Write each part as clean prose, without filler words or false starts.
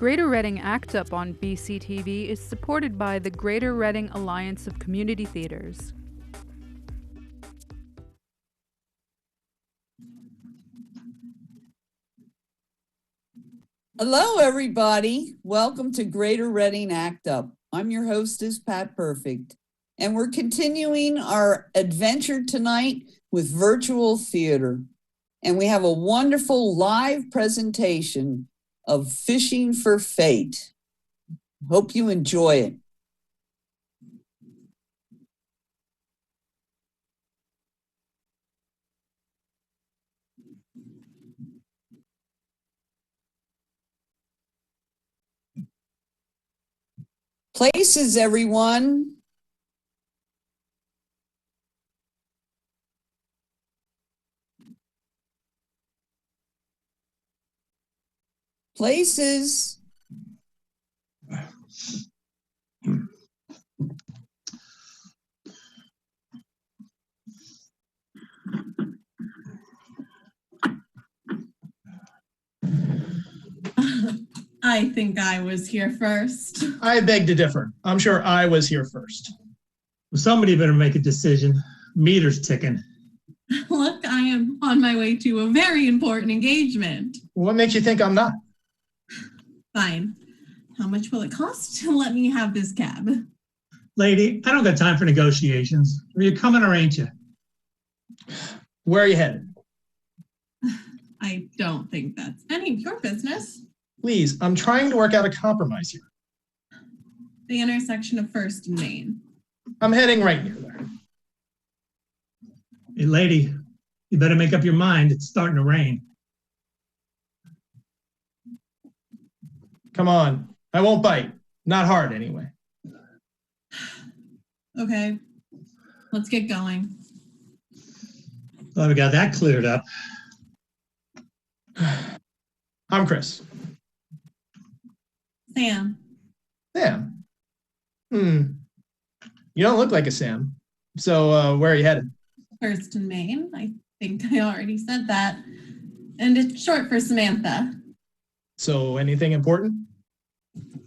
Greater Reading ACT UP on BCTV is supported by the Greater Reading Alliance of Community Theaters. Hello, everybody. Welcome to Greater Reading ACT UP. I'm your hostess, Pat Perfect, and we're continuing our adventure tonight with virtual theater. And we have a wonderful live presentation of Fishing for Fate. Hope you enjoy it. Places, everyone. Places. I think I was here first. I beg to differ. I'm sure I was here first. Well, somebody better make a decision. Meter's ticking. Look, I am on my way to a very important engagement. What makes you think I'm not? Fine. How much will it cost to let me have this cab? Lady, I don't got time for negotiations. Are you coming or ain't you? Where are you headed? I don't think that's any of your business. Please, I'm trying to work out a compromise here. The intersection of First and Main. I'm heading right near there. Hey, lady, you better make up your mind. It's starting to rain. Come on. I won't bite. Not hard, anyway. Okay, let's get going. Glad we got that cleared up. I'm Chris. Sam. Sam? You don't look like a Sam. So where are you headed? First and Main. I think I already said that. And it's short for Samantha. So anything important?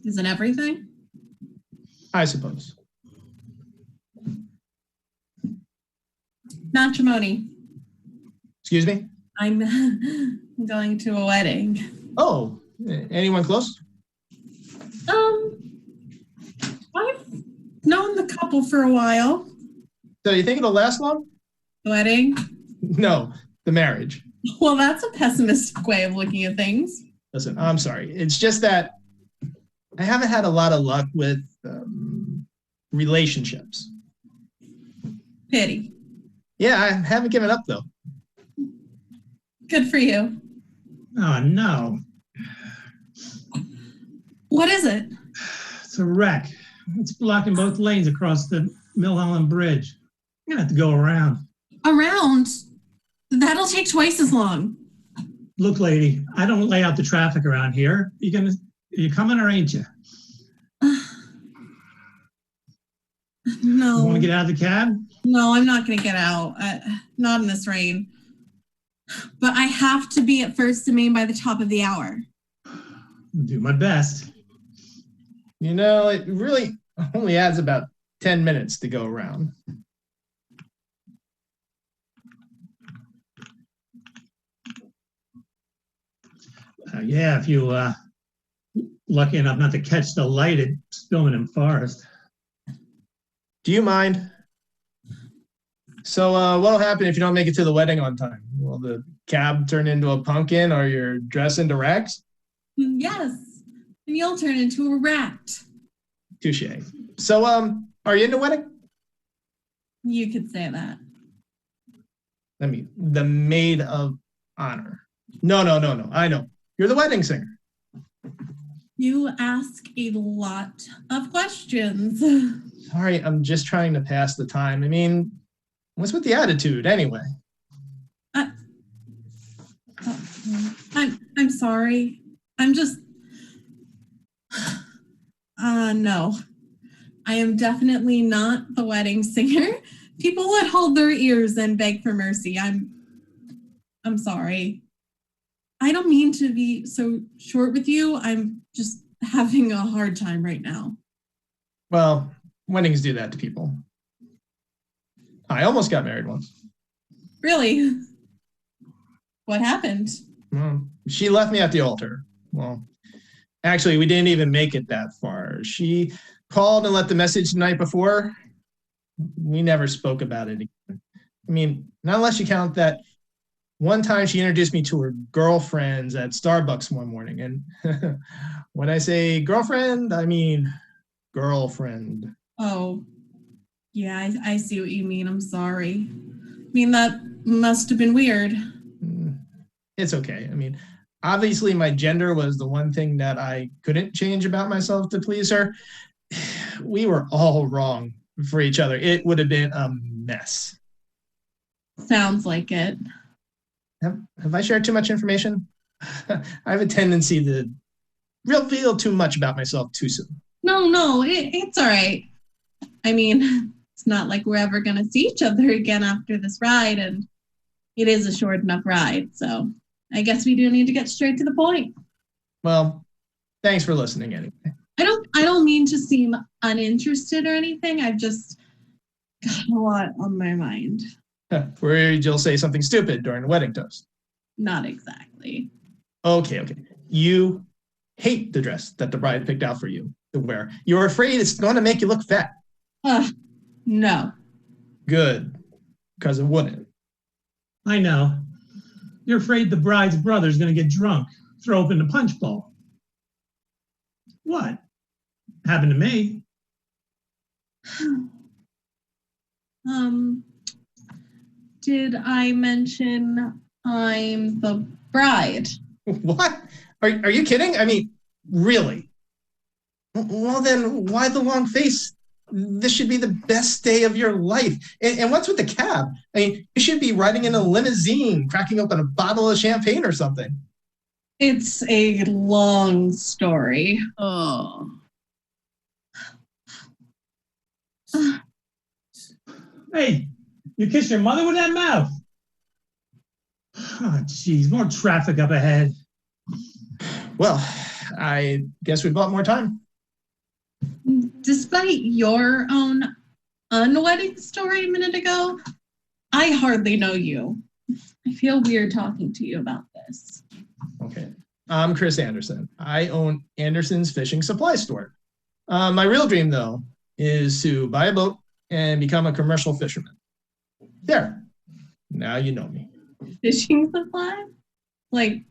Isn't everything? I suppose. Matrimony. Excuse me? I'm going to a wedding. Oh, anyone close? I've known the couple for a while. So you think it'll last long? Wedding? No, the marriage. Well, that's a pessimistic way of looking at things. Listen, I'm sorry. It's just that I haven't had a lot of luck with relationships. Pity. Yeah, I haven't given up, though. Good for you. Oh, no. What is it? It's a wreck. It's blocking both lanes across the Milholland Bridge. You're going to have to go around. Around? That'll take twice as long. Look, lady, I don't lay out the traffic around here. Are you coming or ain't you? No. You want to get out of the cab? No, I'm not going to get out. Not in this rain. But I have to be at First and Main by the top of the hour. I'll do my best. You know, it really only adds about 10 minutes to go around. Yeah, if you lucky enough not to catch the light at Spillman Forest. Do you mind? So what'll happen if you don't make it to the wedding on time? Will the cab turn into a pumpkin or your dress into rags? Yes, and you'll turn into a rat. Touche. So are you into wedding? You could say that. I mean, the maid of honor. No. I know. You're the wedding singer. You ask a lot of questions. Sorry, I'm just trying to pass the time. I mean, what's with the attitude anyway? I'm sorry. I'm just no. I am definitely not the wedding singer. People would hold their ears and beg for mercy. I'm sorry. I don't mean to be so short with you. I'm just having a hard time right now. Well, weddings do that to people. I almost got married once. Really? What happened? Well, she left me at the altar. Well, actually, we didn't even make it that far. She called and left the message the night before. We never spoke about it again. I mean, not unless you count that one time she introduced me to her girlfriends at Starbucks one morning. And when I say girlfriend, I mean girlfriend. Oh, yeah, I see what you mean. I'm sorry. I mean, that must have been weird. It's okay. I mean, obviously my gender was the one thing that I couldn't change about myself to please her. We were all wrong for each other. It would have been a mess. Sounds like it. Have I shared too much information? I have a tendency to reveal too much about myself too soon. No, it's all right. I mean, it's not like we're ever going to see each other again after this ride, and it is a short enough ride, so I guess we do need to get straight to the point. Well, thanks for listening anyway. I don't mean to seem uninterested or anything. I've just got a lot on my mind. Worried you'll say something stupid during the wedding toast. Not exactly. Okay. You hate the dress that the bride picked out for you to wear. You're afraid it's going to make you look fat. No. Good, because it wouldn't. I know. You're afraid the bride's brother's going to get drunk, throw up in the punch bowl. What? Happened to me. Did I mention I'm the bride? What? Are you kidding? I mean, really? Well, then why the long face? This should be the best day of your life. And what's with the cab? I mean, you should be riding in a limousine, cracking open a bottle of champagne or something. It's a long story. Oh. Hey, you kiss your mother with that mouth. Oh, geez, more traffic up ahead. Well, I guess we bought more time. Despite your own unwedding story a minute ago, I hardly know you. I feel weird talking to you about this. Okay. I'm Chris Anderson. I own Anderson's Fishing Supply Store. My real dream, though, is to buy a boat and become a commercial fisherman. There. Now you know me. Fishing supply? Like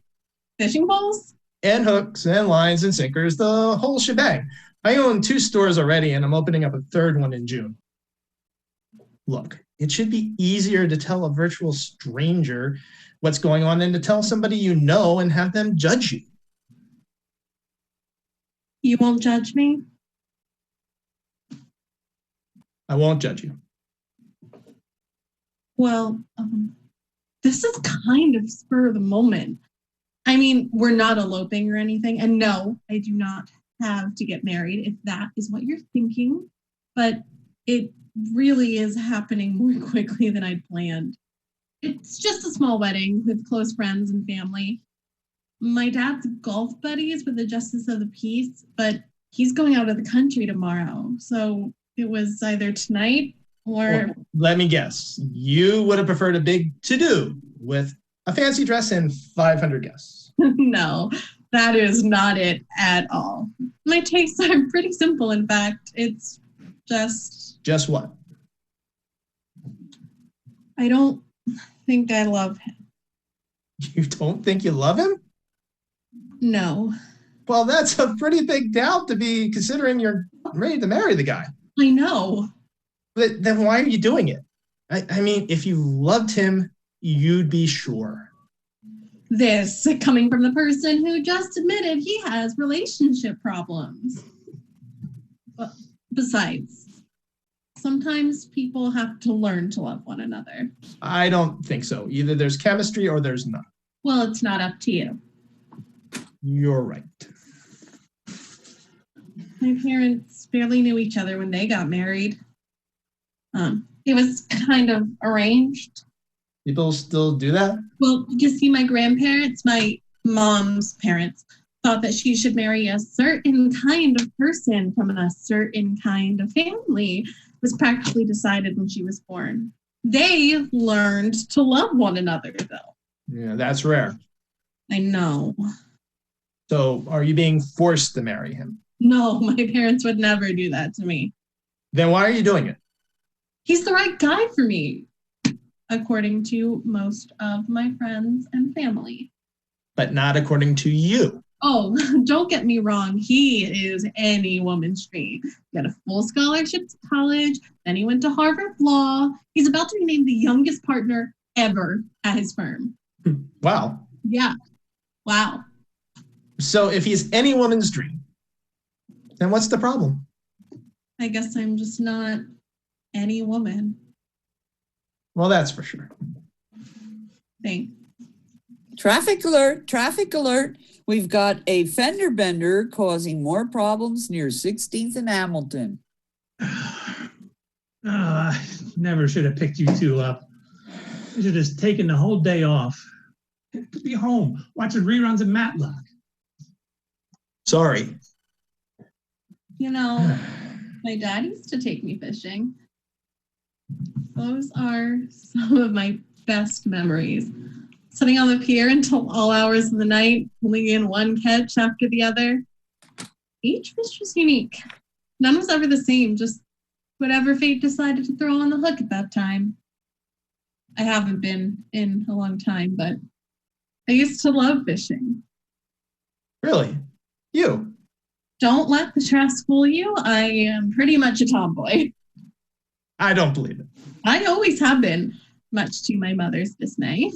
fishing poles? And hooks and lines and sinkers, the whole shebang. I own 2 stores already, and I'm opening up a 3rd one in June. Look, it should be easier to tell a virtual stranger what's going on than to tell somebody you know and have them judge you. You won't judge me? I won't judge you. Well, this is kind of spur of the moment. I mean, we're not eloping or anything. And no, I do not have to get married if that is what you're thinking. But it really is happening more quickly than I'd planned. It's just a small wedding with close friends and family. My dad's golf buddies with the Justice of the Peace, but he's going out of the country tomorrow. So it was either tonight or... Well, let me guess. You would have preferred a big to-do with a fancy dress and 500 guests. No, that is not it at all. My tastes are pretty simple, in fact. It's just... Just what? I don't think I love him. You don't think you love him? No. Well, that's a pretty big doubt to be considering you're ready to marry the guy. I know. But then why are you doing it? I mean, if you loved him, you'd be sure. This coming from the person who just admitted he has relationship problems. Besides, sometimes people have to learn to love one another. I don't think so. Either there's chemistry or there's not. Well, it's not up to you. You're right. My parents barely knew each other when they got married. It was kind of arranged. People still do that? Well, you see, my grandparents, my Mom's parents thought that she should marry a certain kind of person from a certain kind of family. It was practically decided when she was born. They learned to love one another, though. Yeah, that's rare. I know. So are you being forced to marry him? No, my parents would never do that to me. Then why are you doing it? He's the right guy for me, according to most of my friends and family. But not according to you. Oh, don't get me wrong. He is any woman's dream. He got a full scholarship to college. Then he went to Harvard Law. He's about to be named the youngest partner ever at his firm. Wow. Yeah. Wow. So if he's any woman's dream, then what's the problem? I guess I'm just not any woman. Well, that's for sure. Thanks. Traffic alert, traffic alert. We've got a fender bender causing more problems near 16th and Hamilton. I never should have picked you two up. I should have taken the whole day off. Be home watching reruns of Matlock. Sorry. You know, my dad used to take me fishing. Those are some of my best memories. Sitting on the pier until all hours of the night, pulling in one catch after the other. Each fish was unique. None was ever the same, just whatever fate decided to throw on the hook at that time. I haven't been in a long time, but I used to love fishing. Really? You? Don't let the dress fool you. I am pretty much a tomboy. I don't believe it. I always have been, much to my mother's dismay.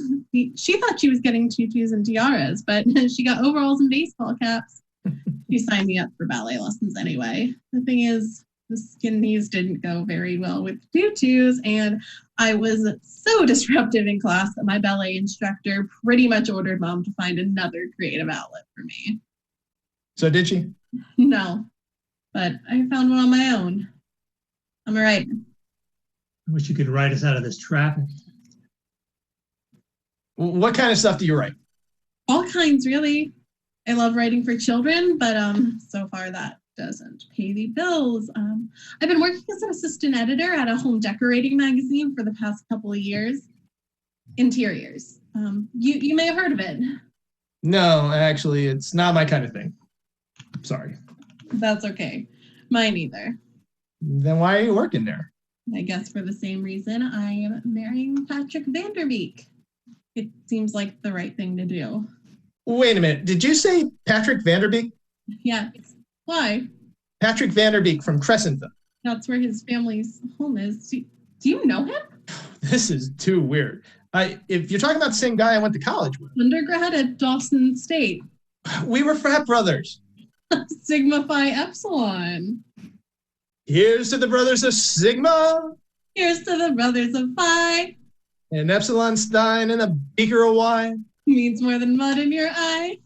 She thought she was getting tutus and tiaras, but she got overalls and baseball caps. She signed me up for ballet lessons anyway. The thing is, the skinnies didn't go very well with tutus, and I was so disruptive in class that my ballet instructor pretty much ordered Mom to find another creative outlet for me. So did she? No, but I found one on my own. I'm a writer. I wish you could write us out of this traffic. What kind of stuff do you write? All kinds, really. I love writing for children, but so far that doesn't pay the bills. I've been working as an assistant editor at a home decorating magazine for the past couple of years. Interiors. You may have heard of it. No, actually, it's not my kind of thing. Sorry. That's okay. Mine either. Then why are you working there? I guess for the same reason I am marrying Patrick Vanderbeek. It seems like the right thing to do. Wait a minute. Did you say Patrick Vanderbeek? Yeah. Why? Patrick Vanderbeek from Crescentville. That's where his family's home is. Do you know him? This is too weird. If you're talking about the same guy I went to college with. Undergrad at Dawson State. We were frat brothers. Sigma Phi Epsilon. Here's to the brothers of Sigma. Here's to the brothers of Phi. And Epsilon Stein and a beaker of wine. Means more than mud in your eye.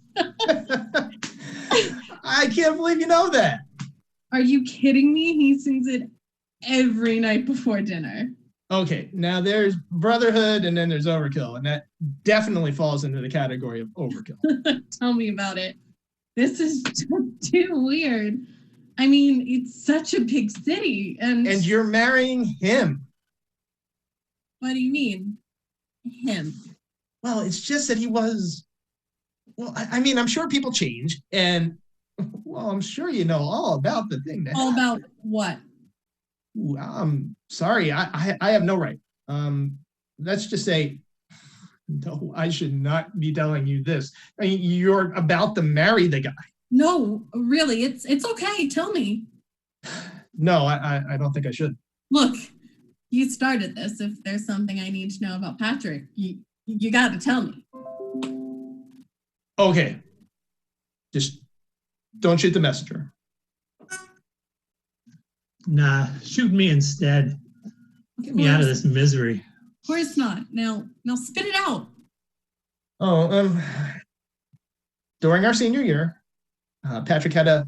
I can't believe you know that. Are you kidding me? He sings it every night before dinner. Okay, now there's brotherhood and then there's overkill, and that definitely falls into the category of overkill. Tell me about it. This is too weird. I mean, it's such a big city, and you're marrying him. What do you mean, him? Well, it's just that he was. Well, I mean, I'm sure people change, and well, I'm sure you know all about the thing. All about what? I'm sorry, I have no right. Let's just say, no, I should not be telling you this. I mean, you're about to marry the guy. No, really, it's okay. Tell me. No, I don't think I should. Look, you started this. If there's something I need to know about Patrick, you got to tell me. Okay, just don't shoot the messenger. Nah, shoot me instead. Get me out of this misery. Of course not. Now spit it out. Oh, during our senior year, Patrick had a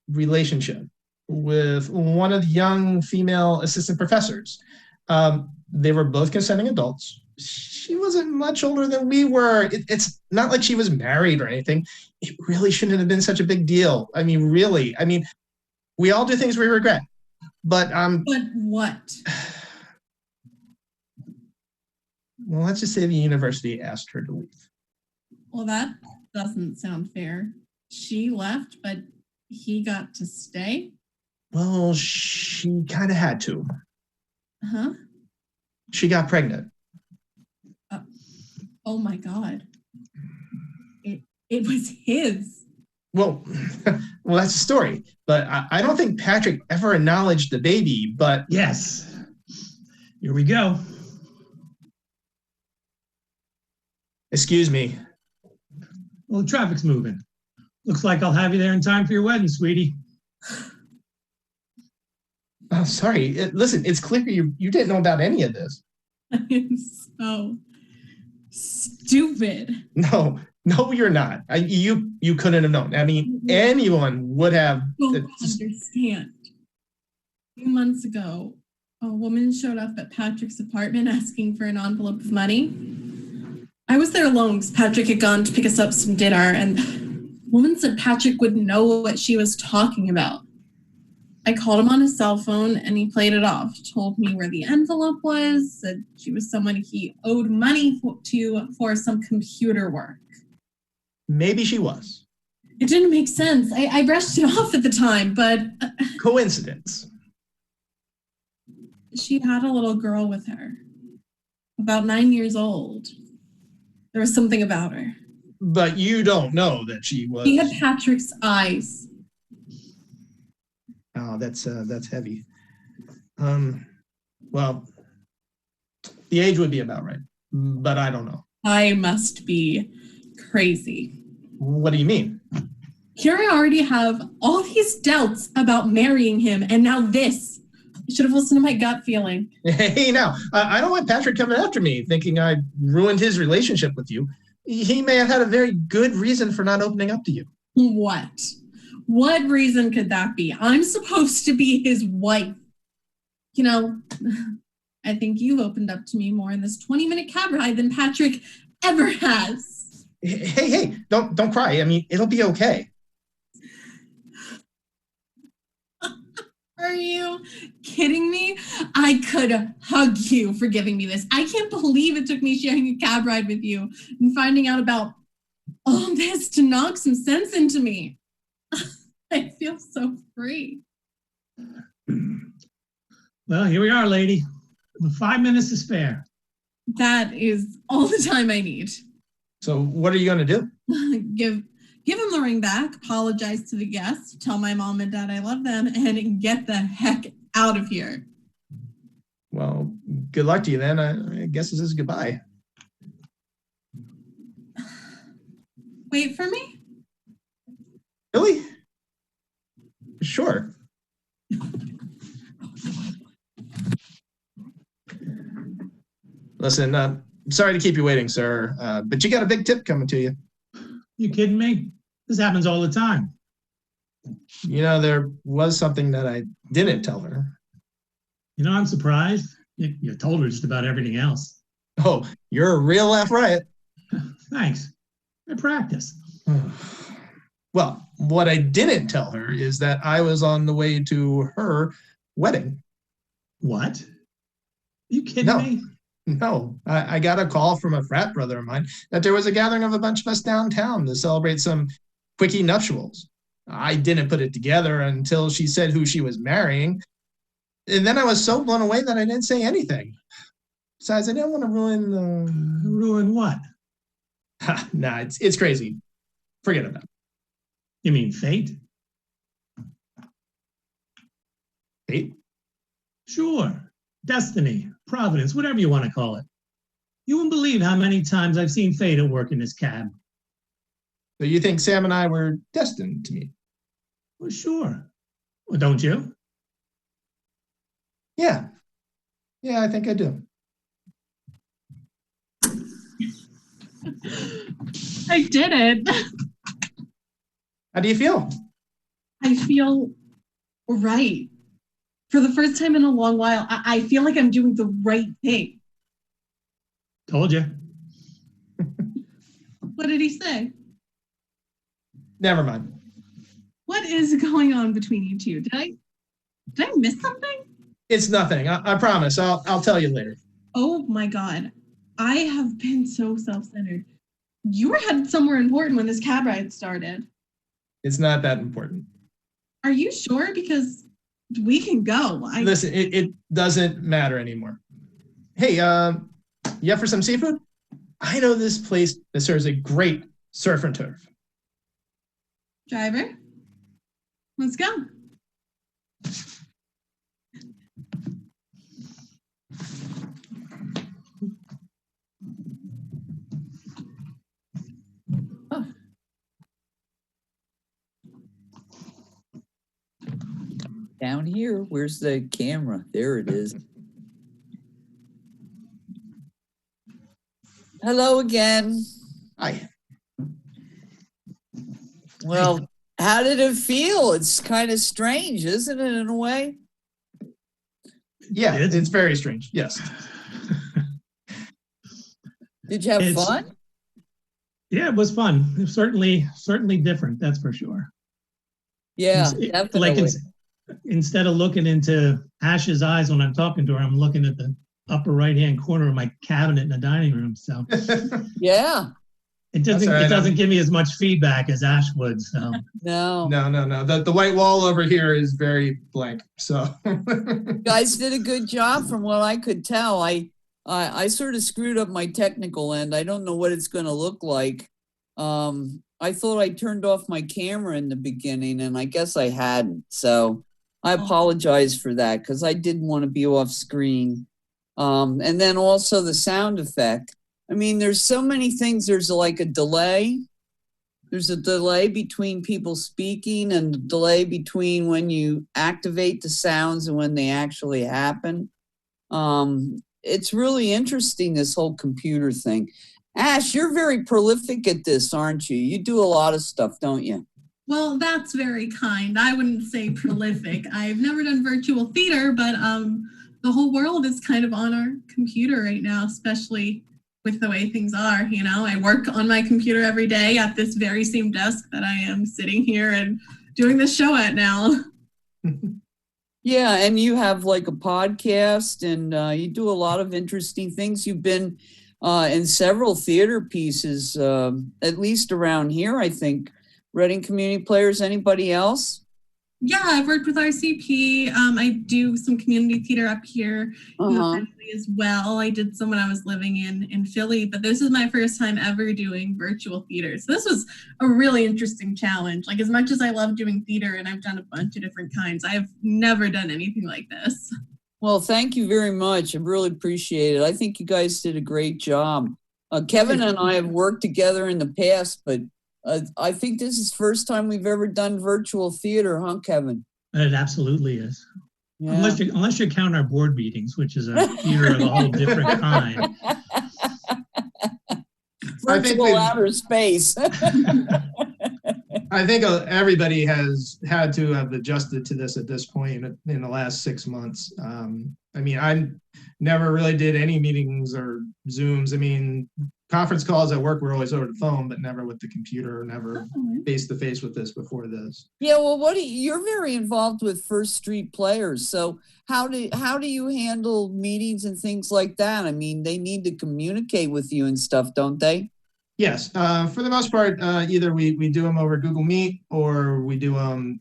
relationship with one of the young female assistant professors. They were both consenting adults. she wasn't much older than we were. It's not like she was married or anything. It really shouldn't have been such a big deal. I mean, really. I mean, we all do things we regret. But But what? well, let's just say the university asked her to leave. Well, that doesn't sound fair. She left, but he got to stay? Well, she kind of had to. Huh? She got pregnant. Oh my God. It was his. Well, well, that's the story. But I don't think Patrick ever acknowledged the baby, but Yes. Here we go. excuse me. Well, the traffic's moving. Looks like I'll have you there in time for your wedding, sweetie. Oh, sorry. Listen, it's clear you didn't know about any of this. I am so stupid. No, you're not. You couldn't have known. I mean, anyone would have. Don't understand. A few months ago, a woman showed up at Patrick's apartment asking for an envelope of money. I was there alone because Patrick had gone to pick us up some dinner, and the woman said Patrick wouldn't know what she was talking about. I called him on his cell phone and he played it off, told me where the envelope was, said she was someone he owed money for some computer work. Maybe she was. It didn't make sense. I brushed it off at the time, but Coincidence. she had a little girl with her, about 9 years old. There was something about her. But you don't know that she was. She had Patrick's eyes. Oh, that's heavy. Well, the age would be about right, but I don't know. I must be crazy. What do you mean? Here I already have all these doubts about marrying him, and now this. I should have listened to my gut feeling. Hey, now, I don't want Patrick coming after me, thinking I ruined his relationship with you. He may have had a very good reason for not opening up to you. What? What reason could that be? I'm supposed to be his wife. You know, I think you've opened up to me more in this 20-minute cab ride than Patrick ever has. Hey, don't cry. I mean, it'll be okay. Are you kidding me? I could hug you for giving me this. I can't believe it took me sharing a cab ride with you and finding out about all this to knock some sense into me. I feel so free. Well, here we are, lady, with 5 minutes to spare. That is all the time I need. So what are you going to do? Give him the ring back, apologize to the guests, tell my mom and dad I love them, and get the heck out of here. Well, good luck to you then. I guess this is goodbye. Wait for me? Really? Sure. Listen, sorry to keep you waiting, sir, but you got a big tip coming to you. You kidding me? This happens all the time. You know, there was something that I didn't tell her. You know, I'm surprised. You told her just about everything else. Oh, you're a real laugh riot. Thanks. I practice. Well, what I didn't tell her is that I was on the way to her wedding. What? You kidding No. me? No, I got a call from a frat brother of mine that there was a gathering of a bunch of us downtown to celebrate some quickie nuptials. I didn't put it together until she said who she was marrying. And then I was so blown away that I didn't say anything. Besides, I didn't want to ruin Ruin what? Nah, it's crazy. Forget about it. You mean fate? Fate? Sure. Destiny, providence, whatever you want to call it. You wouldn't believe how many times I've seen fate at work in this cab. So you think Sam and I were destined to meet? Well, sure. Well, don't you? Yeah. Yeah, I think I do. I did it. How do you feel? I feel right. For the first time in a long while, I feel like I'm doing the right thing. Told you. What did he say? Never mind. What is going on between you two? Did I miss something? It's nothing. I promise. I'll tell you later. Oh my God. I have been so self-centered. You were headed somewhere important when this cab ride started. It's not that important. Are you sure? Because we can go. Listen, it doesn't matter anymore. Hey, you up for some seafood? I know this place that serves a great surf and turf. Driver, let's go. Down here, where's the camera? There it is. Hello again. Hi. Well, how did it feel? It's kind of strange, isn't it, in a way? Yeah, it's very strange. Yes. Did you have fun? Yeah, it was fun. It was certainly different, that's for sure. Yeah, Like definitely. instead of looking into Ash's eyes when I'm talking to her, I'm looking at the upper right-hand corner of my cabinet in the dining room. So Yeah. it doesn't give me as much feedback as Ash would. So No. No. The white wall over here is very blank. So You guys did a good job from what I could tell. I sort of screwed up my technical end. I don't know what it's going to look like. I thought I turned off my camera in the beginning, and I guess I hadn't. So I apologize for that because I didn't want to be off screen. And then also the sound effect. I mean, there's so many things. There's like a delay. There's a delay between people speaking and a delay between when you activate the sounds and when they actually happen. It's really interesting, this whole computer thing. Ash, you're very prolific at this, aren't you? You do a lot of stuff, don't you? Well, that's very kind. I wouldn't say prolific. I've never done virtual theater, but the whole world is kind of on our computer right now, especially with the way things are. You know, I work on my computer every day at this very same desk that I am sitting here and doing this show at now. Yeah, and you have like a podcast, and you do a lot of interesting things. You've been in several theater pieces, at least around here, I think. Reading Community Players, anybody else? Yeah, I've worked with RCP. I do some community theater up here as well. I did some when I was living in Philly, but this is my first time ever doing virtual theater. So this was a really interesting challenge. Like, as much as I love doing theater and I've done a bunch of different kinds, I've never done anything like this. Well, thank you very much. I really appreciate it. I think you guys did a great job. Kevin and I have worked together in the past, but I think this is the first time we've ever done virtual theater, huh, Kevin? it absolutely is. Yeah. Unless you count our board meetings, which is a theater of a whole different kind. Virtual outer space. I think everybody has had to have adjusted to this at this point in the last 6 months. I mean, I never really did any meetings or Zooms. I mean, conference calls at work were always over the phone, but never with the computer, never face to face with this before this. Yeah, well, you're very involved with First Street Players. So how do you handle meetings and things like that? I mean, they need to communicate with you and stuff, don't they? Yes, for the most part, either we do them over Google Meet or we do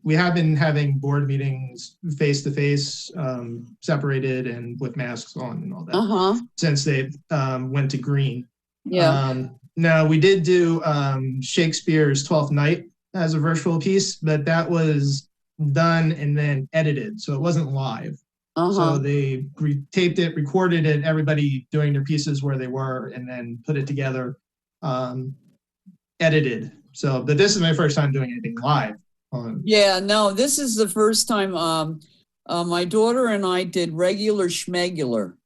we have been having board meetings face to face, separated and with masks on and all that since they went to green. Yeah. No, we did do Shakespeare's Twelfth Night as a virtual piece, but that was done and then edited, so it wasn't live. So they taped it, recorded it, everybody doing their pieces where they were, and then put it together. Edited. So, but this is my first time doing anything live. Yeah, no, this is the first time. My daughter and I did Regular Schmegular,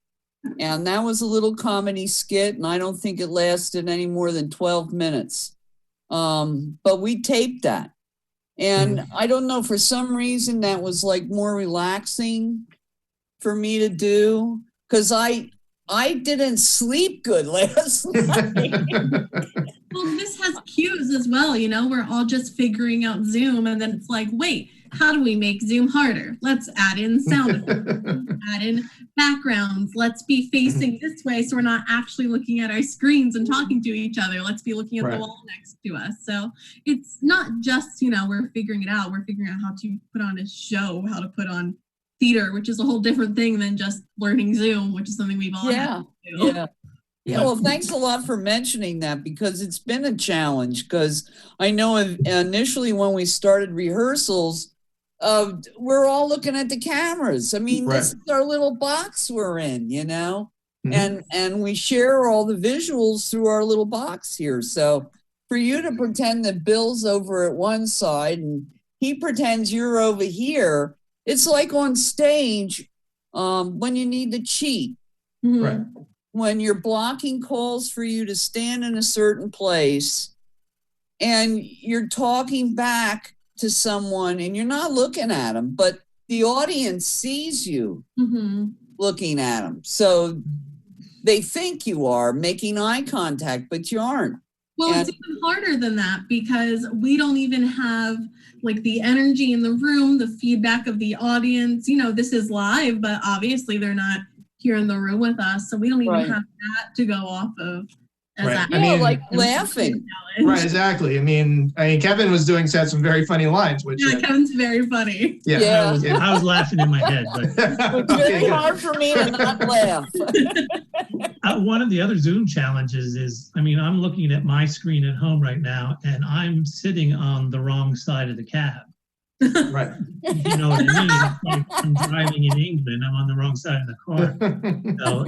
and that was a little comedy skit, and I don't think it lasted any more than 12 minutes. But we taped that, and I don't know, for some reason that was like more relaxing for me to do, because I I didn't sleep good last night. Well, this has cues as well. You know, we're all just figuring out Zoom, and then it's like, wait, how do we make Zoom harder? Let's add in sound effects, add in backgrounds. Let's be facing this way so we're not actually looking at our screens and talking to each other. Let's be looking at the wall next to us. So it's not just, you know, we're figuring it out. We're figuring out how to put on a show, how to put on theater, which is a whole different thing than just learning Zoom, which is something we've all had to do. Yeah, well, thanks a lot for mentioning that, because it's been a challenge. Because I know initially when we started rehearsals, we're all looking at the cameras. I mean, this is our little box we're in, you know, and we share all the visuals through our little box here. So for you to pretend that Bill's over at one side and he pretends you're over here, it's like on stage when you need to cheat. Right. When you're blocking calls for you to stand in a certain place and you're talking back to someone and you're not looking at them, but the audience sees you looking at them. So they think you are making eye contact, but you aren't. Well, it's even harder than that, because we don't even have like the energy in the room, the feedback of the audience. You know, this is live, but obviously they're not here in the room with us, so we don't even have that to go off of. I mean, like laughing. Right, exactly. I mean, Kevin was doing some very funny lines. Which, Kevin's very funny. Yeah. I was laughing in my head. But it's very hard for me to not laugh. One of the other Zoom challenges is, I mean, I'm looking at my screen at home right now, and I'm sitting on the wrong side of the cab. Right. You know what I mean? It's like I'm driving in England, I'm on the wrong side of the car. So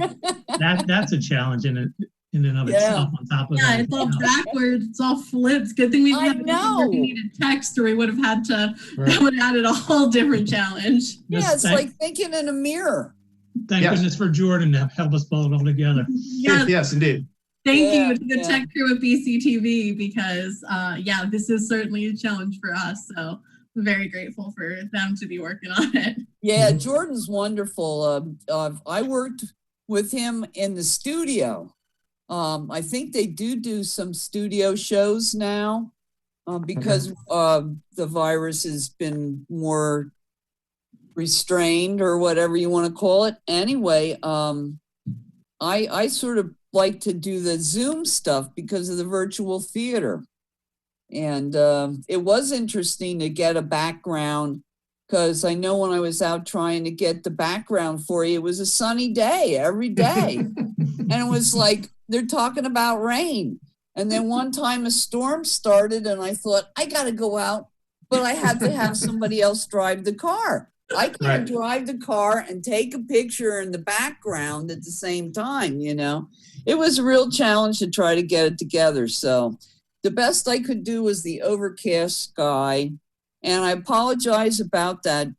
that's a challenge in and of itself, on top of that. It's all backwards, it's all flipped. Good thing we needed text, or we would have had to, that would have added a whole different challenge. Yeah, it's like thinking in a mirror. Thank goodness for Jordan to help us pull it all together. Yes, indeed. Thank you to the tech crew at BCTV, because this is certainly a challenge for us. So I'm very grateful for them to be working on it. Yeah, Jordan's wonderful. I worked with him in the studio. I think they do some studio shows now because the virus has been more restrained, or whatever you want to call it. Anyway, I sort of like to do the Zoom stuff because of the virtual theater. And it was interesting to get a background, because I know when I was out trying to get the background for you, it was a sunny day every day. And it was like, they're talking about rain. And then one time a storm started and I thought, I got to go out, but I had to have somebody else drive the car. I can't drive the car and take a picture in the background at the same time, you know. It was a real challenge to try to get it together. So the best I could do was the overcast sky. And I apologize about that,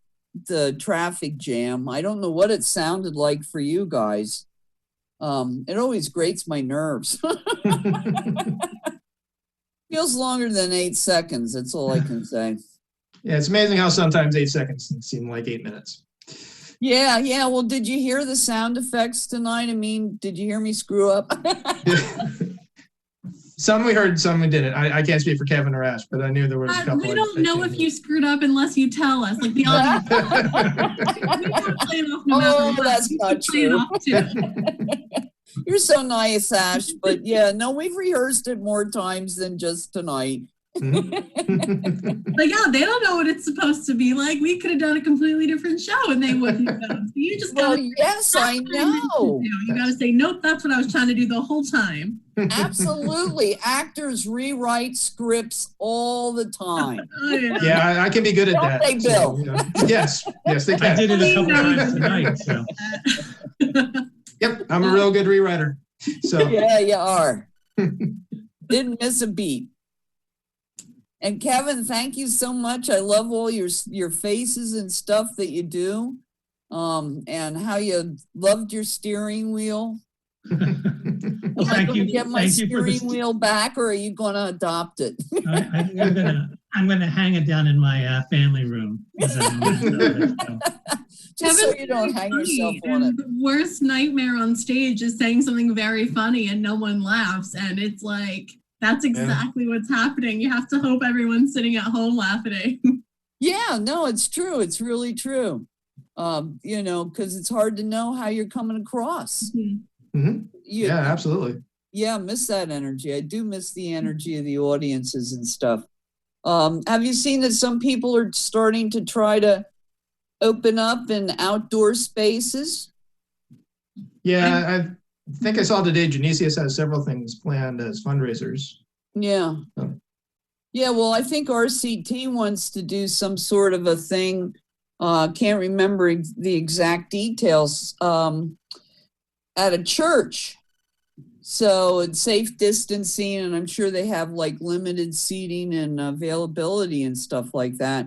the traffic jam. I don't know what it sounded like for you guys. It always grates my nerves. Feels longer than 8 seconds. That's all I can say. Yeah, it's amazing how sometimes 8 seconds seem like 8 minutes. Yeah. Well, did you hear the sound effects tonight? I mean, did you hear me screw up? Some we heard, some we didn't. I can't speak for Kevin or Ash, but I knew there was a couple. We don't know if you screwed up unless you tell us. Like the audience. That's not true. You're so nice, Ash. But yeah, no, we've rehearsed it more times than just tonight. But yeah, they don't know what it's supposed to be like. We could have done a completely different show and they wouldn't have known. So you just yes, I know. You got to say, nope, that's what I was trying to do the whole time. Absolutely. Actors rewrite scripts all the time. Yeah, I can be good at that. They, Bill? So, you know, yes, they can. I did it a couple times tonight. So. Yep, I'm a real good rewriter. So yeah, you are. Didn't miss a beat. And Kevin, thank you so much. I love all your faces and stuff that you do, and how you loved your steering wheel. Well, thank you. Get my steering wheel back, or are you going to adopt it? I think I'm I'm going to hang it down in my family room. Just so you don't hang yourself on it. The worst nightmare on stage is saying something very funny and no one laughs. And it's like, that's exactly what's happening. You have to hope everyone's sitting at home laughing. Yeah, no, it's true. It's really true. Because it's hard to know how you're coming across. Mm-hmm. Yeah, absolutely. Yeah, I miss that energy. I do miss the energy of the audiences and stuff. Have you seen that some people are starting to try to open up in outdoor spaces? Yeah, I think I saw today Genesius has several things planned as fundraisers. Yeah. Oh. Yeah, well, I think RCT wants to do some sort of a thing. Can't remember the exact details. At a church. So it's safe distancing, and I'm sure they have like limited seating and availability and stuff like that.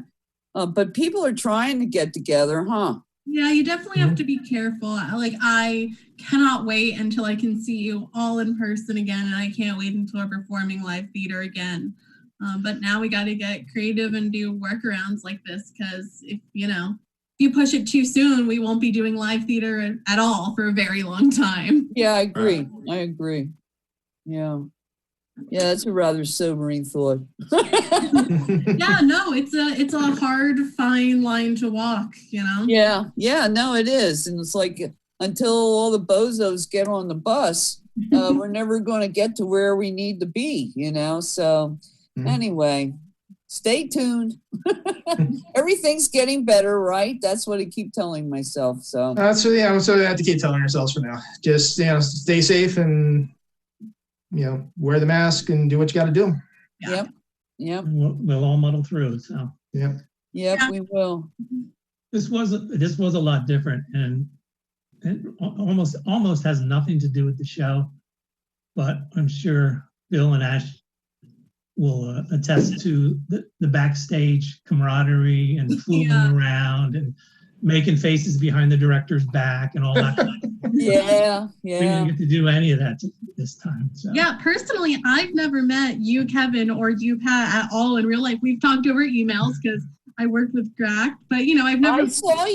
But people are trying to get together, huh? Yeah, you definitely have to be careful. Like, I cannot wait until I can see you all in person again, and I can't wait until we're performing live theater again. But now we got to get creative and do workarounds like this, because if you push it too soon, we won't be doing live theater at all for a very long time. Yeah, I agree. I agree. Yeah. Yeah, that's a rather sobering thought. Yeah, no, it's a hard, fine line to walk, Yeah, no, it is. And it's like, until all the bozos get on the bus, we're never going to get to where we need to be, So anyway, stay tuned. Everything's getting better, right? That's what I keep telling myself. So so we have to keep telling ourselves for now. Just stay safe and wear the mask and do what you got to do. Yep. We'll all muddle through. So Yep, we will. This was a lot different, and it almost has nothing to do with the show, but I'm sure Bill and Ash will attest to the backstage camaraderie and fooling around and making faces behind the director's back and all that. Yeah. We didn't get to do any of that this time. So. Yeah, personally, I've never met you, Kevin, or you, Pat, at all in real life. We've talked over emails because I worked with Gract, but I've never. I saw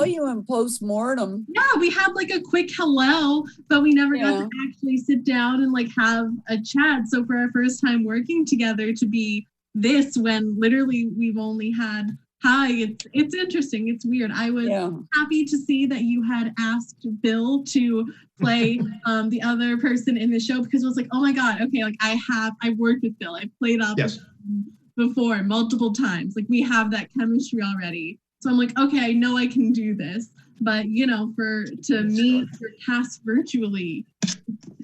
you in postmortem. Yeah, we had like a quick hello, but we never got to actually sit down and like have a chat. So for our first time working together to be this, when literally we've only had hi, it's interesting. It's weird. I was happy to see that you had asked Bill to play the other person in the show, because it was like, oh my God, okay, like I've worked with Bill. I've played off with him before multiple times. Like, we have that chemistry already. So I'm like, okay, I know I can do this. But to meet your cast virtually,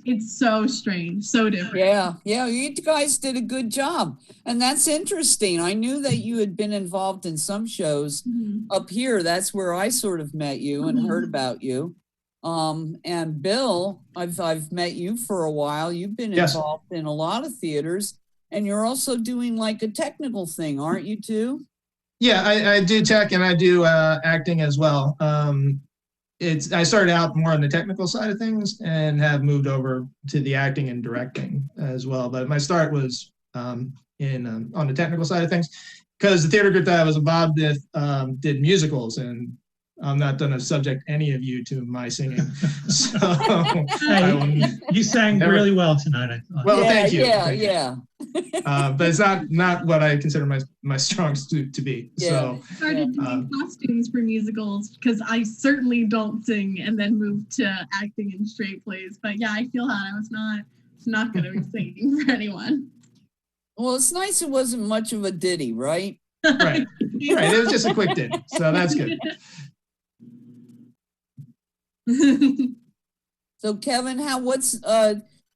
it's so strange, so different. Yeah, you guys did a good job. And that's interesting. I knew that you had been involved in some shows up here. That's where I sort of met you and heard about you. And Bill, I've met you for a while. You've been involved in a lot of theaters, and you're also doing like a technical thing, aren't you too? Yeah, I do tech and I do acting as well. I started out more on the technical side of things and have moved over to the acting and directing as well. But my start was on the technical side of things, because the theater group that I was involved with did musicals, and I'm not going to subject any of you to my singing. So you sang really well tonight, I thought. Well, thank you. Yeah. But it's not what I consider my strong suit to be. Yeah. So I started doing costumes for musicals because I certainly don't sing, and then moved to acting in straight plays. But yeah, I feel that I was not going to be singing for anyone. Well, it's nice it wasn't much of a ditty, right? Right. It was just a quick ditty, so that's good. So Kevin,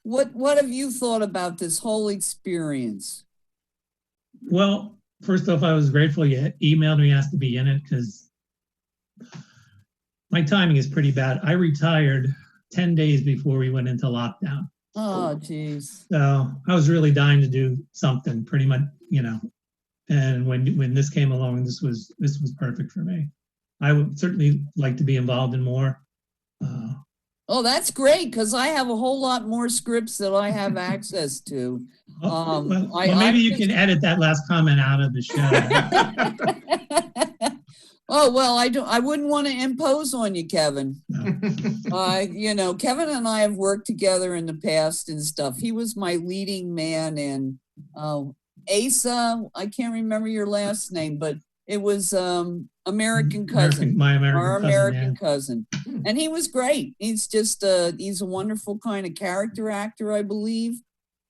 what have you thought about this whole experience? Well, first off, I was grateful you emailed me, asked to be in it, because my timing is pretty bad. I retired 10 days before we went into lockdown. Oh, geez. So I was really dying to do something, pretty much, and when this came along, this was perfect for me. I would certainly like to be involved in more. Oh, that's great, because I have a whole lot more scripts that I have access to. Well, I maybe you just- can edit that last comment out of the show. Oh, well, I wouldn't want to impose on you, Kevin. No. Kevin and I have worked together in the past and stuff. He was my leading man in Asa. I can't remember your last name, but it was American Cousin. My American Our Cousin, American yeah. cousin. And he was great. He's just he's a wonderful kind of character actor, I believe.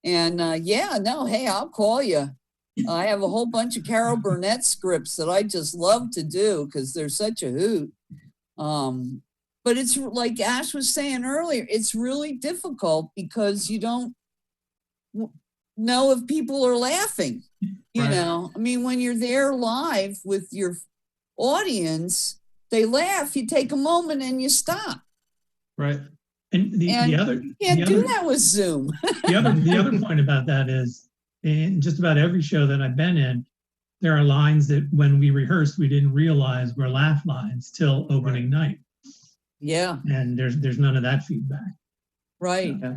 And hey, I'll call you. I have a whole bunch of Carol Burnett scripts that I just love to do because they're such a hoot. But it's like Ash was saying earlier, it's really difficult because you don't know if people are laughing. I mean, when you're there live with your audience, they laugh, you take a moment and you stop. Right. And the other You can't do that with Zoom. the other point about that is, in just about every show that I've been in, there are lines that when we rehearsed, we didn't realize were laugh lines till opening night. Yeah, And there's none of that feedback. right. Yeah.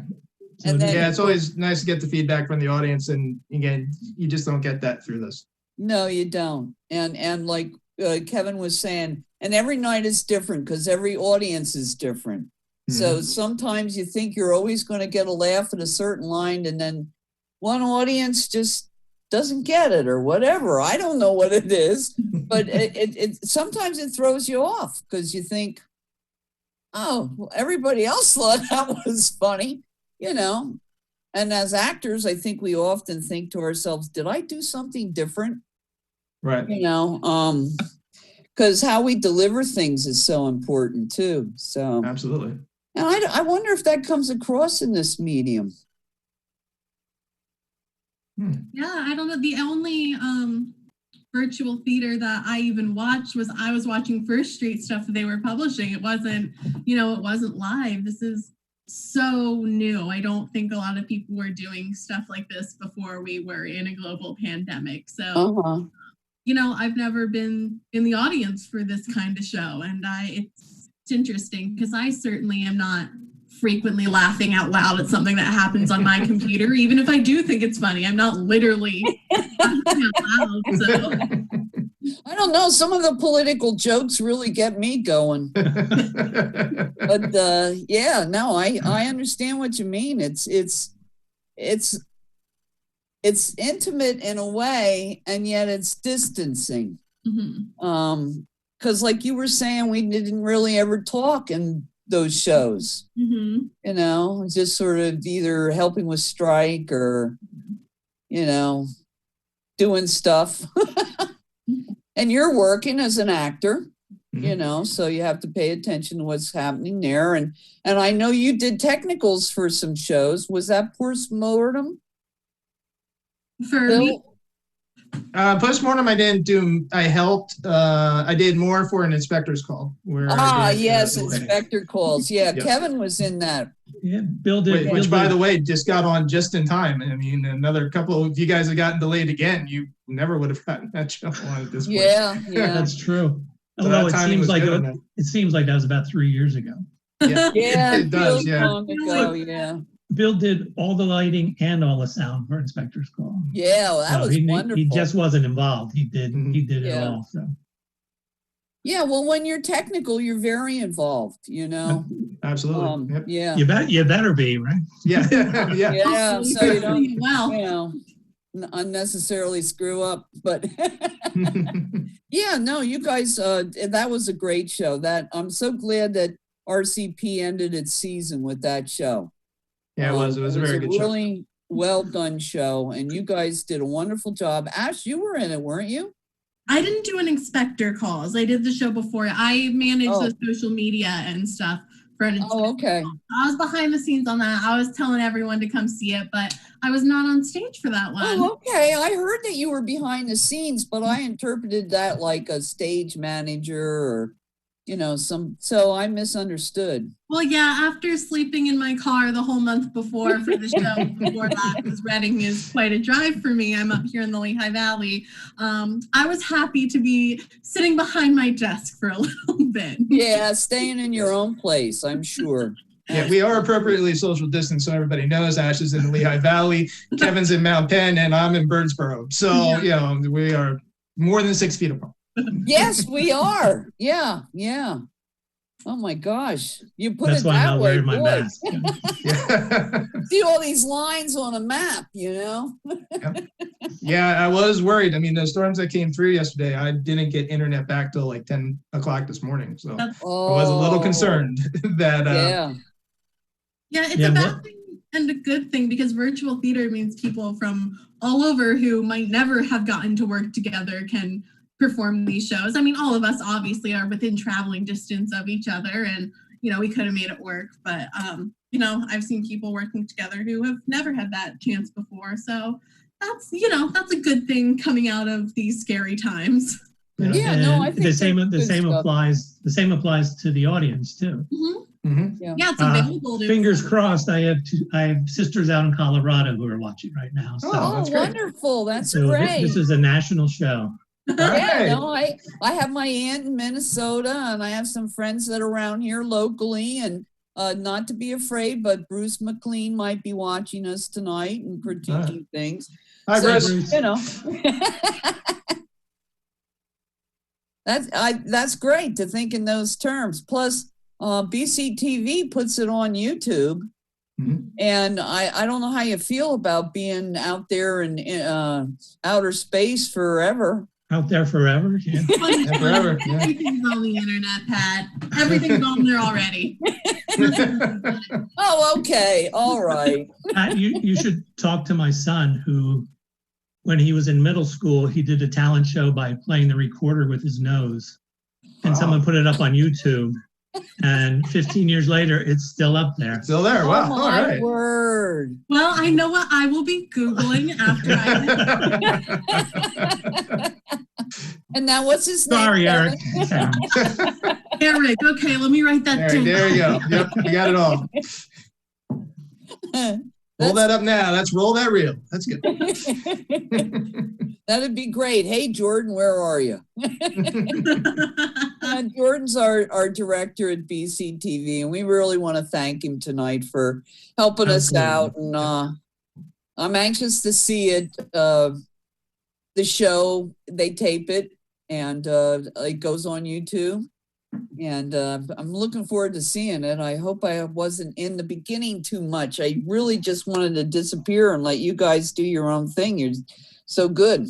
So And then- Yeah, it's always nice to get the feedback from the audience, and again, you just don't get that through this. No, you don't. And like Kevin was saying, and every night is different because every audience is different. So sometimes you think you're always going to get a laugh at a certain line, and then one audience just doesn't get it or whatever. I don't know what it is, but it sometimes it throws you off because you think, oh, well, everybody else thought that was funny, And as actors, I think we often think to ourselves, did I do something different? Right. Because how we deliver things is so important too. So, Absolutely. and I wonder if that comes across in this medium. Yeah, I don't know. The only virtual theater that I even watched was I was watching First Street stuff that they were publishing. It wasn't, it wasn't live. This is so new. I don't think a lot of people were doing stuff like this before we were in a global pandemic. So, I've never been in the audience for this kind of show, and it's interesting because I certainly am not frequently laughing out loud at something that happens on my computer, even if I do think it's funny. I'm not literally laughing out loud. So. I don't know. Some of the political jokes really get me going. But I understand what you mean. It's intimate in a way, and yet it's distancing. Mm-hmm. Because like you were saying, we didn't really ever talk in those shows. Mm-hmm. Just sort of either helping with strike or, doing stuff. And you're working as an actor, so you have to pay attention to what's happening there. And I know you did technicals for some shows. Was that postmortem? For me, Postmortem, I didn't do. I helped. I did more for an inspector's call. Where yes, inspector calls. Yeah, Yep. Kevin was in that. Yeah, Bill did. Which, by the way, just got on just in time. I mean, another couple of you guys have gotten delayed again. You never would have gotten that show on at this point. Yeah. That's true. So Although that timing seems was like good on that. it seems like that was about 3 years ago. Yeah, Yeah, it does. feels Yeah. long ago, yeah. Bill did all the lighting and all the sound for Inspector's Call. Yeah, well, that So was he wonderful. just wasn't involved. He did it Yeah. all. So Yeah, well, when you're technical, you're very involved, Absolutely. Yep. Yeah. you better be, right? Yeah. Yeah. Yeah, so you don't, well, unnecessarily screw up. But yeah, no, you guys, that was a great show. I'm so glad that RCP ended its season with that show. Yeah, it was. It was a very good show. Really well done show, and you guys did a wonderful job. Ash, you were in it, weren't you? I didn't do an inspector calls. I did the show before. I managed the social media and stuff for an inspector. Oh, okay. I was behind the scenes on that. I was telling everyone to come see it, but I was not on stage for that one. Oh, okay. I heard that you were behind the scenes, but I interpreted that like a stage manager or, so I misunderstood. Well, yeah, after sleeping in my car the whole month before for the show, before that, because Reading is quite a drive for me. I'm up here in the Lehigh Valley. I was happy to be sitting behind my desk for a little bit. Yeah, staying in your own place, I'm sure. Yeah, we are appropriately social distance, so everybody knows. Ash is in the Lehigh Valley, Kevin's in Mount Penn, and I'm in Birdsboro. So, we are more than 6 feet apart. Yes, we are. Yeah. Oh my gosh. You put That's it why I'm that not way, wearing my boy. mask. Yeah. See all these lines on a map, Yeah, I was worried. I mean, the storms that came through yesterday, I didn't get internet back till like 10 o'clock this morning. So I was a little concerned that. Yeah, it's Yeah, a bad thing and a good thing because virtual theater means people from all over who might never have gotten to work together can perform these shows. I mean, all of us obviously are within traveling distance of each other and, we could have made it work. But, I've seen people working together who have never had that chance before. So that's a good thing coming out of these scary times. Yeah, no, I think the same stuff. applies. The same applies to the audience too. Mm-hmm. Mhm. Yeah, it's available. Fingers crossed. I have sisters out in Colorado who are watching right now. So, Oh, that's great. wonderful. That's so great. this is a national show. Yeah, no, I have my aunt in Minnesota and I have some friends that are around here locally and not to be afraid, but Bruce McLean might be watching us tonight and critiquing things. Hi, So, Bruce. That's great to think in those terms. Plus, BCTV puts it on YouTube. Mhm. And I don't know how you feel about being out there in outer space forever. Out there forever. Yeah. Yeah, forever. Yeah. Everything's on the internet, Pat. Everything's on there already. Oh, okay. All right. You should talk to my son who, when he was in middle school, he did a talent show by playing the recorder with his nose. And Wow. someone put it up on YouTube. And 15 years later, it's still up there. Still there. Wow. Oh, All my right. word. Well, I know what I will be Googling after I And now what's his name? Sorry, Eric. Eric, okay, let me write that down. There you go. Yep, we got it all. Roll that up now. Let's roll that reel. That's good. That'd be great. Hey, Jordan, where are you? Jordan's our director at BCTV, and we really want to thank him tonight for helping us out. And I'm anxious to see it. The show, they tape it, and it goes on YouTube. And I'm looking forward to seeing it. I hope I wasn't in the beginning too much. I really just wanted to disappear and let you guys do your own thing. You're so good.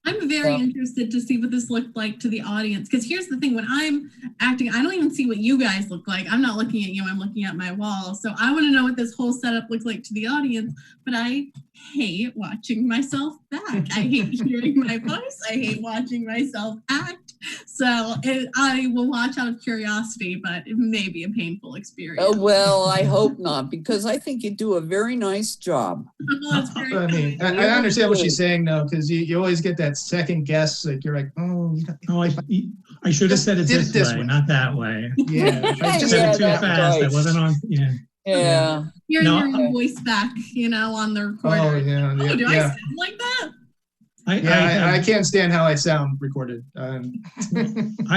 I'm very interested to see what this looked like to the audience. Because here's the thing, when I'm acting, I don't even see what you guys look like. I'm not looking at you, I'm looking at my wall. So I want to know what this whole setup looks like to the audience. But I hate watching myself back. I hate hearing my voice. I hate watching myself act. So I will watch out of curiosity, but it may be a painful experience. Oh, well, I hope not, because I think you do a very nice job. That's very I mean, kind. I understand what she's saying though, because you always get that second guess. Like you're like, oh, Oh, I should have said it Did it this this way, way. not that way. yeah. If I I just said Yeah, it too that's fast. right. I wasn't on. Yeah. Yeah. Hearing No, your own voice back, on the recorder. Oh yeah, Oh, do I yeah. sound like that? I can't stand how I sound recorded. I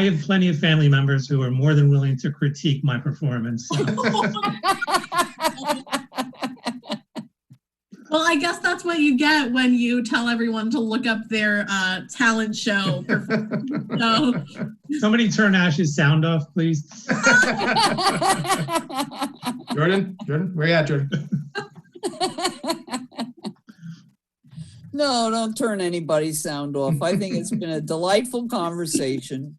have plenty of family members who are more than willing to critique my performance. So. Well, I guess that's what you get when you tell everyone to look up their talent show performance. So, Somebody turn Ash's sound off, please. Jordan, where you at, Jordan? No, don't turn anybody's sound off. I think it's been a delightful conversation.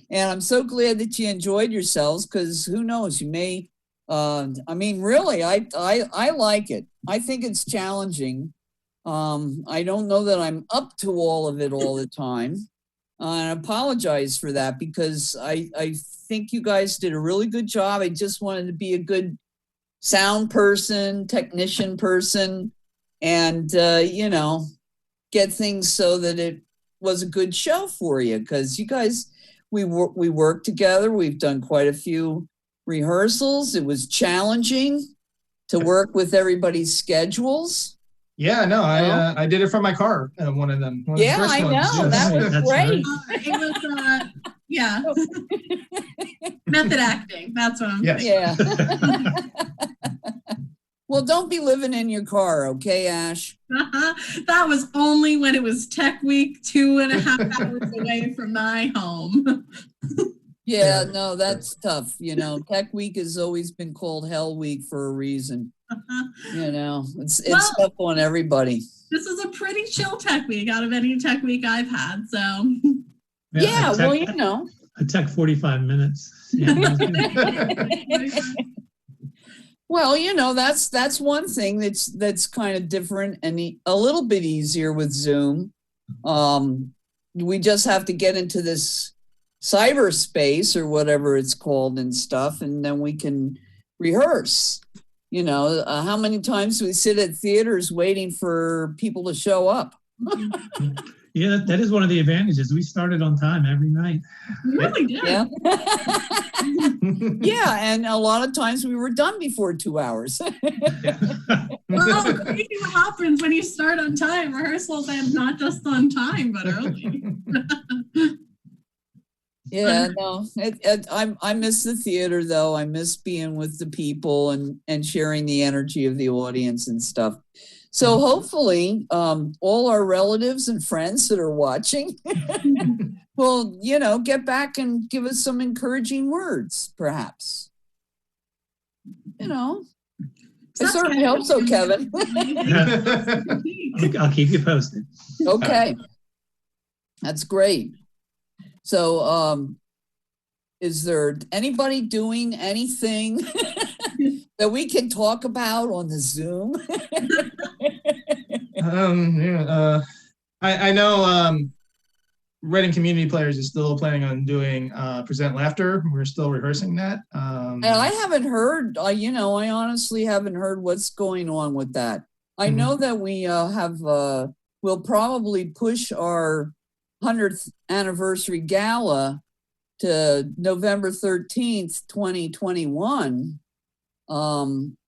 And I'm so glad that you enjoyed yourselves, because who knows, you may, really, I like it. I think it's challenging. I don't know that I'm up to all of it all the time. And I apologize for that, because I think you guys did a really good job. I just wanted to be a good sound person, technician person, and, get things so that it was a good show for you. Because you guys, we worked together. We've done quite a few rehearsals. It was challenging to work with everybody's schedules. Yeah, no, I did it from my car. One of them. One of the Yeah, first I ones. know. Yes. That was That's great. it was, yeah. Method acting. That's what I'm Yes. saying. Yeah. Well, don't be living in your car, okay, Ash? That was only when it was Tech Week, 2.5 hours away from my home. Yeah, no, that's tough. Tech Week has always been called Hell Week for a reason. It's Well- tough on everybody. This is a pretty chill Tech Week out of any Tech Week I've had. So Yeah, a tech, well, a tech 45 minutes. Yeah, that was good. Well, that's one thing that's kind of different and a little bit easier with Zoom. We just have to get into this cyberspace or whatever it's called and stuff, and then we can rehearse. How many times we sit at theaters waiting for people to show up? Yeah, that is one of the advantages. We started on time every night. we really did. Yeah. Yeah, and a lot of times we were done before 2 hours. Well, crazy what happens when you start on time. Rehearsals and not just on time, but early. Yeah, no, I miss the theater though. I miss being with the people and sharing the energy of the audience and stuff. So hopefully, all our relatives and friends that are watching will, get back and give us some encouraging words, perhaps. It certainly helps so, Kevin. I'll keep you posted. Okay. That's great. So, is there anybody doing anything that we can talk about on the Zoom? I know Reading Community Players is still planning on doing Present Laughter. We're still rehearsing that. And I haven't heard, I honestly haven't heard what's going on with that. I know that we we'll probably push our 100th anniversary gala to November 13th, 2021.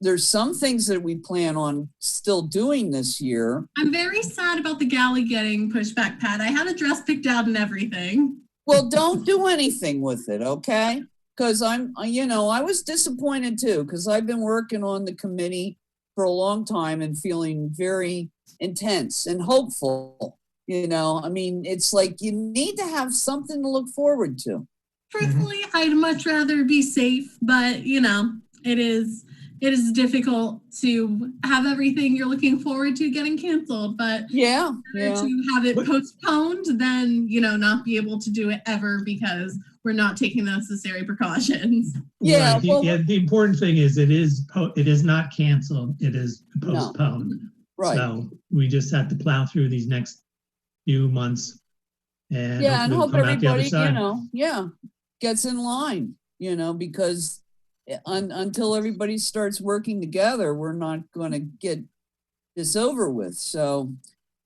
There's some things that we plan on still doing this year. I'm very sad about the galley getting pushed back, Pat. I had a dress picked out and everything. Well, don't do anything with it, okay? Because I was disappointed too, because I've been working on the committee for a long time and feeling very intense and hopeful. It's like you need to have something to look forward to. Truthfully, I'd much rather be safe, but it is difficult to have everything you're looking forward to getting canceled. But Yeah. to have it postponed, then not be able to do it ever because we're not taking the necessary precautions. Yeah, Right. well- The important thing is it is not canceled. It is postponed. Right. So we just have to plow through these next few months. And Yeah, and hope hopefully we'll come out the other everybody, side. gets in line, because until everybody starts working together, we're not going to get this over with. So,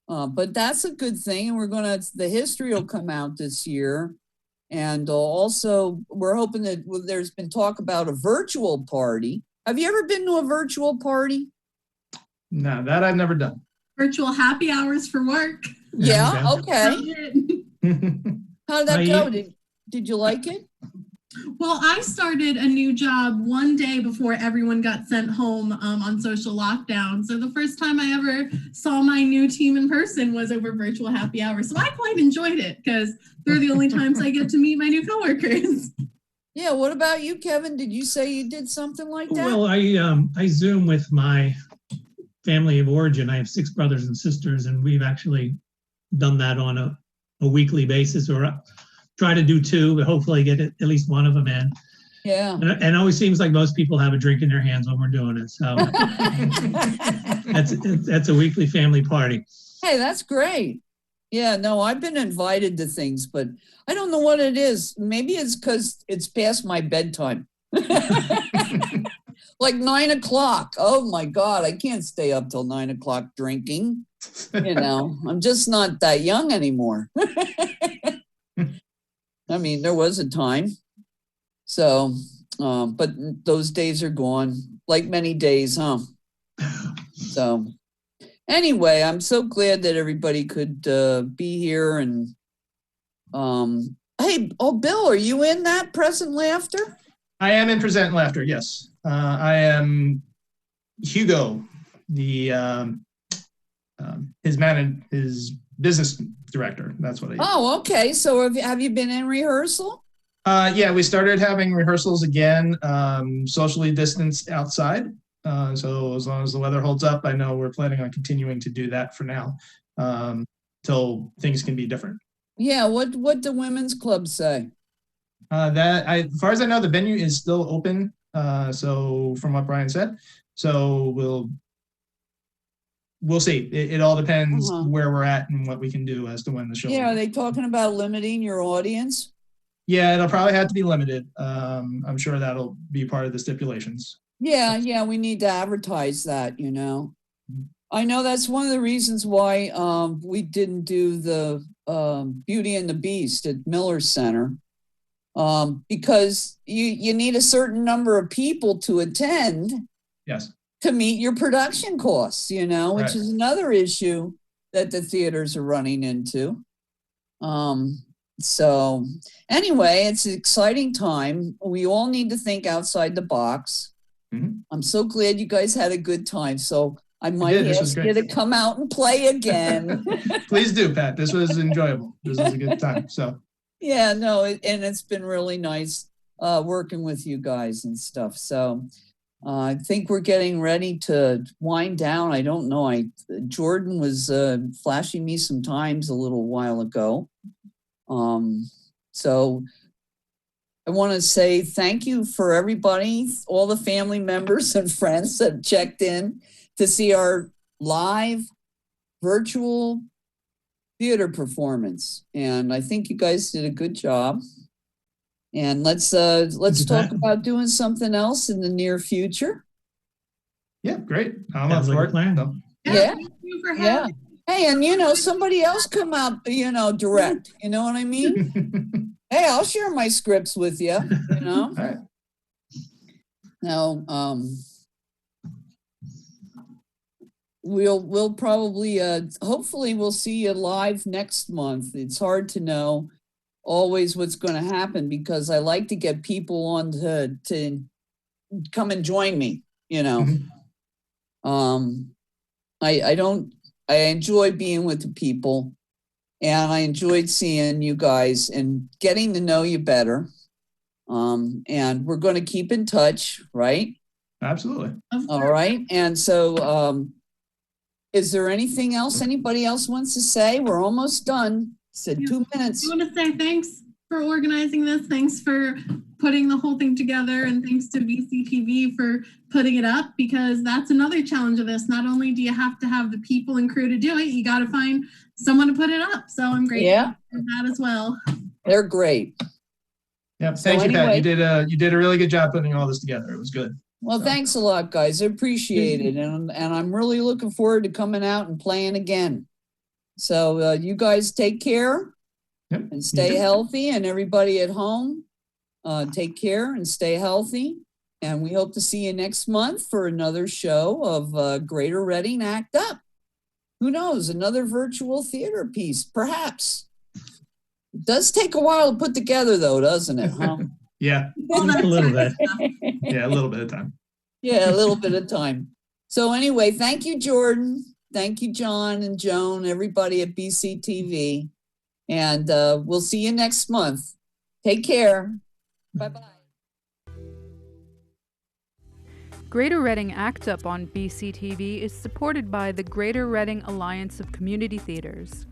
but that's a good thing. And the history will come out this year. And also we're hoping that there's been talk about a virtual party. Have you ever been to a virtual party? No, that I've never done. Virtual happy hours for work. Yeah. Okay. Well, How did that go? Did you like it? I started a new job one day before everyone got sent home on social lockdown. So the first time I ever saw my new team in person was over virtual happy hour. So I quite enjoyed it because they're the only times I get to meet my new coworkers. Yeah. What about you, Kevin? Did you say you did something like that? Well, I Zoom with my family of origin. I have 6 brothers and sisters, and we've actually done that on a weekly basis, or try to do 2, but hopefully get at least one of them in. Yeah. And it always seems like most people have a drink in their hands when we're doing it. So that's a weekly family party. Hey, that's great. Yeah, no, I've been invited to things, but I don't know what it is. Maybe it's because it's past my bedtime. Like 9:00. Oh my God, I can't stay up till 9:00 drinking. I'm just not that young anymore. I mean, there was a time. So, but those days are gone, like many days, huh? So anyway, I'm so glad that everybody could be here. And Hey, oh, Bill, are you in that present laughter? I am in Present Laughter, yes. I am Hugo, the his business director. That's what I. Oh, okay. So have you been in rehearsal? Yeah, we started having rehearsals again, socially distanced outside. So as long as the weather holds up, I know we're planning on continuing to do that for now, till things can be different. Yeah. What the women's club say? As far as I know, the venue is still open. So from what Brian said, so we'll see. It all depends where we're at and what we can do as to when the show. Yeah, are they talking about limiting your audience? Yeah, it'll probably have to be limited. I'm sure that'll be part of the stipulations. Yeah, we need to advertise that, you know. I know that's one of the reasons why we didn't do the Beauty and the Beast at Miller Center. Because you need a certain number of people to attend. Yes. To meet your production costs, you know, which is another issue that the theaters are running into. So anyway, it's an exciting time. We all need to think outside the box. Mm-hmm. I'm so glad you guys had a good time. So I might ask you to come out and play again. Please do, Pat. This was enjoyable. This was a good time. So yeah, no, and it's been really nice working with you guys and stuff. So I think we're getting ready to wind down. I don't know. Jordan was flashing me some times a little while ago. So I want to say thank you for everybody, all the family members and friends that checked in to see our live virtual theater performance. And I think you guys did a good job. And let's talk about doing something else in the near future. Yeah, great. I'm up for it. So. Yeah. Thank you for having me. Hey, and you know, somebody else come out, you know, direct. You know what I mean? Hey, I'll share my scripts with you. You know. All right. Now, we'll probably hopefully we'll see you live next month. It's hard to know always what's going to happen because I like to get people on to come and join me, you know. I enjoy being with the people and I enjoyed seeing you guys and getting to know you better. And we're going to keep in touch, right? Absolutely. All right. And so, is there anything else anybody else wants to say? We're almost done. Said 2 minutes. I want to say thanks for organizing this. Thanks for putting the whole thing together. And thanks to VCTV for putting it up because that's another challenge of this. Not only do you have to have the people and crew to do it, you got to find someone to put it up. So I'm grateful for that as well. They're great. Yeah. Thank you, Pat. You did a really good job putting all this together. It was good. Well, thanks a lot, guys. I appreciate it. And I'm really looking forward to coming out and playing again. So you guys take care and stay healthy, and everybody at home, take care and stay healthy. And we hope to see you next month for another show of Greater Reading Act Up. Who knows, another virtual theater piece, perhaps. It does take a while to put together, though, doesn't it? Huh? Yeah. A little bit. Yeah, a little bit of time. Yeah, a little bit of time. So anyway, thank you, Jordan. Thank you, John and Joan, everybody at BCTV. And we'll see you next month. Take care. Bye-bye. Greater Reading Act Up on BCTV is supported by the Greater Reading Alliance of Community Theaters.